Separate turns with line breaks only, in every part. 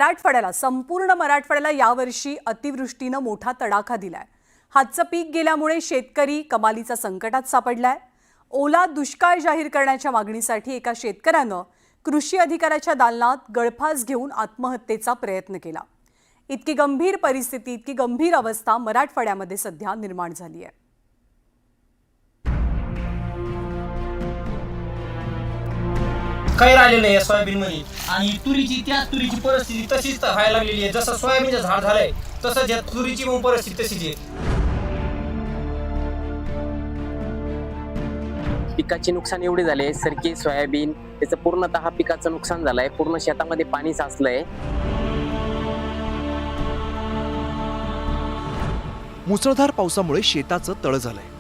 मराठवाड्याला संपूर्ण मराठवाड्याला यावर्षी अतिवृष्टीने मोठा तडाखा दिलाय। हातचं पीक गेल्यामुळे शेतकरी कमालीचा संकटात सापडलाय। ओला दुष्काळ जाहीर करण्याच्या मागणीसाठी एका शेतकऱ्यानं कृषी अधिकाऱ्याच्या दालनात गळफास घेऊन आत्महत्येचा प्रयत्न केला। इतकी गंभीर परिस्थिती, इतकी गंभीर अवस्था मराठवाड्यामध्ये सध्या निर्माण झाली आहे।
काही राहिलेलं आहे सोयाबीन मध्ये आणि तुरीची परिस्थिती तशीच व्हायला लागलेली आहे। जसं सोयाबीनचं झाड झालंय तसंच या तुरीची पण परिस्थिती तशीच आहे।
पिकाचे नुकसान एवढे झाले सर की सोयाबीन त्याचं पूर्णतः पिकाचं नुकसान झालंय। पूर्ण शेतामध्ये पाणी साचलंय।
मुसळधार पावसामुळे शेताचं तळ झालंय।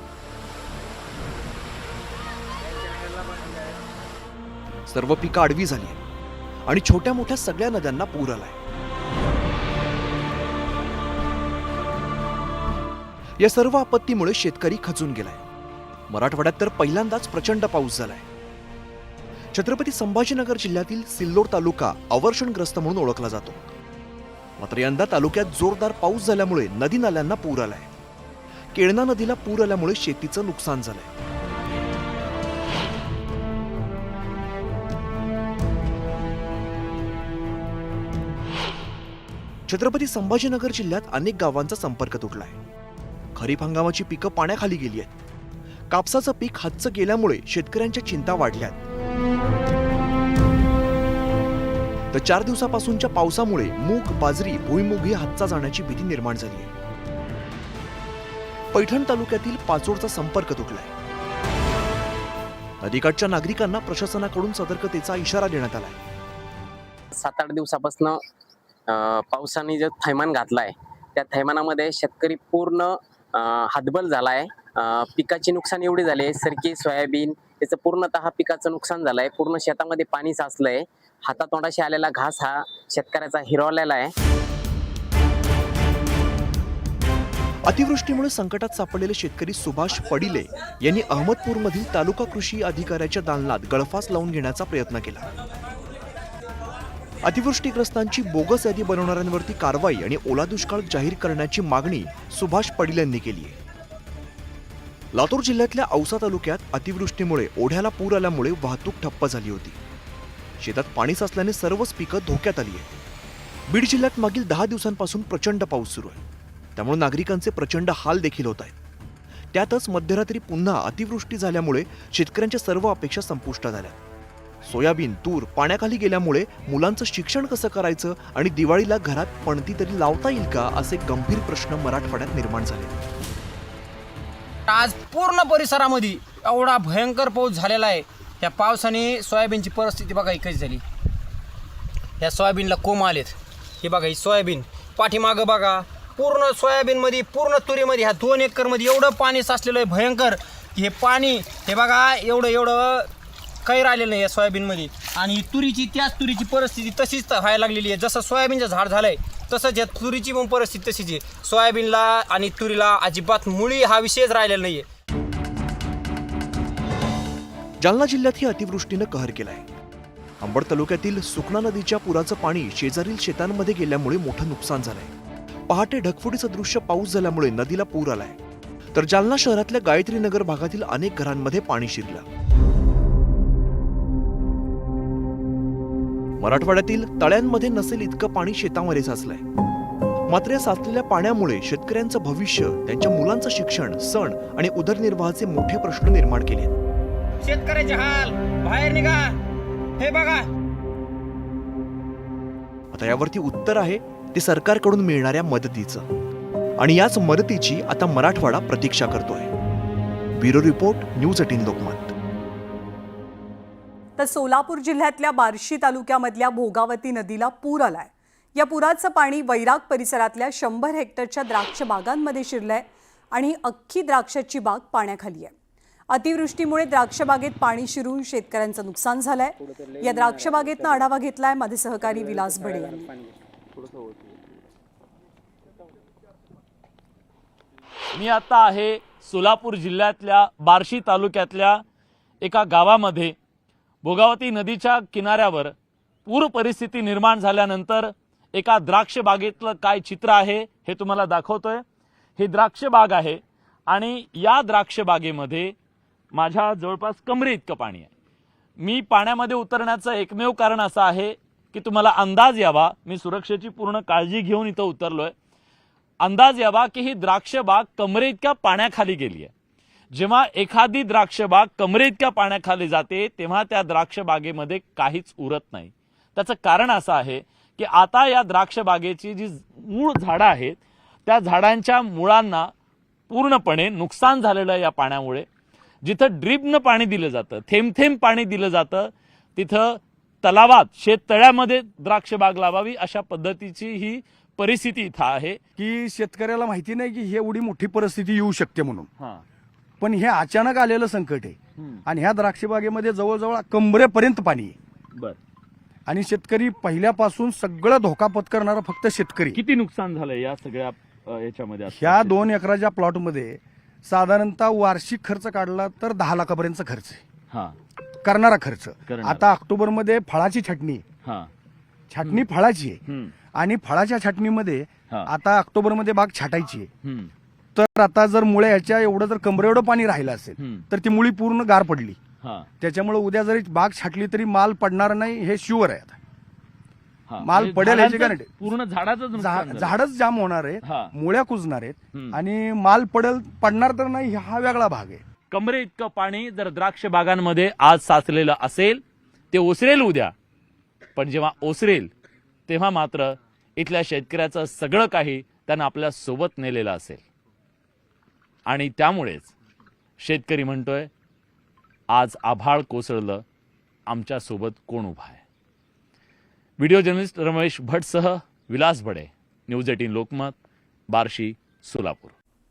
सर्व पिकं आडवी झाली आणि छोट्या मोठ्या सगळ्या नद्यांना पूर आलाय। या सर्व आपत्तीमुळे शेतकरी खचून गेलाय। मराठवाड्यात तर पहिल्यांदाच प्रचंड पाऊस झालाय। छत्रपती संभाजीनगर जिल्ह्यातील सिल्लोड तालुका अवर्षणग्रस्त म्हणून ओळखला जातो। मात्र यंदा तालुक्यात जोरदार पाऊस झाल्यामुळे नदी नाल्यांना पूर आलाय। केळणा नदीला पूर आल्यामुळे शेतीचं नुकसान झालंय। छत्रपती संभाजीनगर जिल्ह्यात अनेक गावांचा संपर्क तुटलाय। खरीप हंगामाची पिकं पाण्याखाली गेली आहेत। कापसाचं पीक हातचं गेल्यामुळे शेतकऱ्यांच्या चिंता वाढल्यात। तर 4 दिवसापासूनच्या पावसामुळे मूग, बाजरी, भुईमूग ही हातचा जाण्याची भीती निर्माण झाली आहे। पैठण तालुक्यातील पाचोडचा संपर्क तुटलाय। नदीकाठच्या नागरिकांना प्रशासनाकडून सतर्कतेचा इशारा देण्यात आलाय।
7-8 दिवसापासून पावसाने जो थैमान घातलाय त्या थैमानामध्ये शेतकरी पूर्ण हातबल झालाय। पिकाचे नुकसान एवढे झाले सर की सोयाबीन त्याचं पूर्णतः पिकाचं नुकसान झालंय। पूर्ण शेतामध्ये पाणी साचलंय। हातातोंडाशी आलेला घास हा शेतकऱ्याचा हिरावलेला आहे।
अतिवृष्टीमुळे संकटात सापडलेले शेतकरी सुभाष पडिले यांनी अहमदपूरमधील तालुका कृषी अधिकाऱ्याच्या दालनात गळफास लावून घेण्याचा प्रयत्न केला। अतिवृष्टीग्रस्तांची बोगस यादी बनवणाऱ्यांवरती कारवाई आणि ओला दुष्काळ जाहीर करण्याची मागणी सुभाष पडिले यांनी केली आहे। लातूर जिल्ह्यातल्या औसा तालुक्यात अतिवृष्टीमुळे ओढ्याला पूर आल्यामुळे वाहतूक ठप्प झाली होती। शेतात पाणी साचल्याने सर्वच पिकं धोक्यात आली आहेत। बीड जिल्ह्यात मागील 10 दिवसांपासून प्रचंड पाऊस सुरू आहे। त्यामुळे नागरिकांचे प्रचंड हाल देखील होत आहेत। त्यातच मध्यरात्री पुन्हा अतिवृष्टी झाल्यामुळे शेतकऱ्यांच्या सर्व अपेक्षा संपुष्टात आल्या। सोयाबीन, तूर पाण्याखाली गेल्यामुळे मुलांचं शिक्षण कसं करायचं आणि दिवाळीला घरात पणती तरी लावता येईल का असे गंभीर प्रश्न मराठवाड्यात निर्माण झाले।
आज पूर्ण परिसरामध्ये एवढा भयंकर पाऊस झालेला आहे। त्या पावसाने सोयाबीनची परिस्थिती बघा ही कशी झाली। या सोयाबीनला कोंब आलेत। हे बघा ही सोयाबीन पाठीमागं बघा पूर्ण सोयाबीनमध्ये पूर्ण तुरीमध्ये ह्या 2 एकरमध्ये एवढं पाणी साचलेलं आहे भयंकर। हे पाणी हे बघा एवढं काही राहिलेलं नाही या सोयाबीनमध्ये आणि त्याच तुरीची परिस्थिती तशीच व्हायला लागलेली आहे। जसं सोयाबीनचं झाड झालंय तसंच या तुरीची पण परिस्थिती तशीच आहे। सोयाबीनला आणि तुरीला अजिबात मुळी हा विषयच राहिलेला नाहीये।
जालना जिल्ह्यात ही अतिवृष्टीनं कहर केलाय। अंबड तालुक्यातील सुकणा नदीच्या पुराचं पाणी शेजारील शेतांमध्ये गेल्यामुळे मोठं नुकसान झालंय। पहाटे ढगफुटीचं दृश्य पाऊस झाल्यामुळे नदीला पूर आलाय। तर जालना शहरातल्या गायत्री नगर भागातील अनेक घरांमध्ये पाणी शिरलं। मराठवाड्यातील तळ्यांमध्ये नसेल इतकं पाणी शेतामध्ये साचलंय। मात्र या साचलेल्या पाण्यामुळे शेतकऱ्यांचं भविष्य, त्यांच्या मुलांचं शिक्षण, सण आणि उदरनिर्वाहाचे मोठे प्रश्न निर्माण केले।
शेतकऱ्याचे हाल, बाहेर निघा, हे बघा।
आता यावरती उत्तर आहे ते सरकारकडून मिळणाऱ्या मदतीचं आणि याच मदतीची आता मराठवाडा प्रतीक्षा करतोय। Bureau report, news 18 Lokmat.
तर सोलापूर जिल्ह्यातल्या बार्शी तालुक्यामधल्या भोगावती नदीला पूर आलाय। या पुराचं पाणी वैराग परिसरातल्या 100 हेक्टरच्या द्राक्ष बागांमध्ये शिरलंय आणि अख्खी द्राक्षाची बाग पाण्याखाली आहे। अतिवृष्टीमुळे द्राक्ष बागेत पाणी शिरून शेतकऱ्यांचं नुकसान झालंय। या द्राक्ष बागेतनं आढावा घेतलाय माझे सहकारी विलास बडे यांनी।
मी आता आहे सोलापूर जिल्ह्यातल्या बार्शी तालुक्यातल्या एका गावामध्ये। भोगावती नदीच्या किनाऱ्यावर पूर परिस्थिती निर्माण झाल्यानंतर एका द्राक्ष बागेतलं काय चित्र आहे हे तुम्हाला दाखवतोय. ही द्राक्ष बाग आहे आणि या द्राक्ष बागेमध्ये माझ्या जवळपास कमरे इतकं पाणी आहे. मी पाण्यामध्ये उतरण्याचं एकमेव कारण असं आहे की तुम्हाला अंदाज यावा, मी सुरक्षेची पूर्ण काळजी घेऊन इथं उतरलोय, अंदाज यावा की ही द्राक्ष बाग कमरे इतक्या पाण्याखाली गेली आहे. जेव्हा एखादी द्राक्ष बाग कमरे इतक्या पाण्याखाली जाते तेव्हा त्या द्राक्ष बागेमध्ये काहीच उरत नाही. त्याचं कारण असं आहे की आता या द्राक्ष बागेची जी मूळ झाडं आहेत त्या झाडांच्या मुळांना पूर्णपणे नुकसान झालेलं आहे या पाण्यामुळे. जिथं ड्रीपनं पाणी दिलं जातं, थेंब थेंब पाणी दिलं जातं, तिथं तलावात शेततळ्यामध्ये द्राक्ष बाग लावावी अशा पद्धतीची ही परिस्थिती इथं आहे.
की शेतकऱ्याला माहिती नाही की ही एवढी मोठी परिस्थिती येऊ शकते म्हणून,
हां
पण हे अचानक आलेलं संकट आहे. आणि ह्या द्राक्षबागेमध्ये जवळजवळ कमरेपर्यंत पाणी आहे.
बर,
आणि शेतकरी पहिल्यापासून सगळं धोका पत्करणारा फक्त शेतकरी.
किती नुकसान झालंय या सगळ्या याच्यामध्ये?
ह्या 2 एकराच्या प्लॉटमध्ये साधारणतः वार्षिक खर्च काढला तर 10 लाखापर्यंतचा खर्च आहे,
हां
करणारा खर्च.
करणारा.
आता ऑक्टोबरमध्ये फळाची छाटणी
हां
फळाची आहे आणि फळाच्या छाटणीमध्ये
हा.
आता ऑक्टोबरमध्ये बाग छाटायची आहे. तर आता जर मुळे ह्याच्या एवढं जर कमरे एवढं पाणी राहिलं असेल तर ती मुळी पूर्ण गार पडली. त्याच्यामुळे उद्या जरी बाग छाटली तरी माल पडणार नाही हे शुअर आहे. आता माल पडेल याची guarantee.
पूर्ण झाडाचं
झाडच जाम होणार
हा.
आहे, मुळ्या कुजणार आहेत आणि माल पडणार तर नाही हा वेगळा भाग आहे.
कमरे इतकं पाणी जर द्राक्ष बागांमध्ये आज साचलेलं असेल ते ओसरेल उद्या, पण जेव्हा ओसरेल तेव्हा मात्र इथल्या शेतकऱ्याचं सगळं काही त्यानं आपल्या सोबत नेलेलं असेल. आणि त्यामुळेच शेतकरी म्हणतोय आज आभाळ कोसळलं, आमच्या सोबत कोण उभा आहे. व्हिडिओ जर्नलिस्ट रमेश भटसह विलास बडे, न्यूज 18 लोकमत, बार्शी, सोलापूर.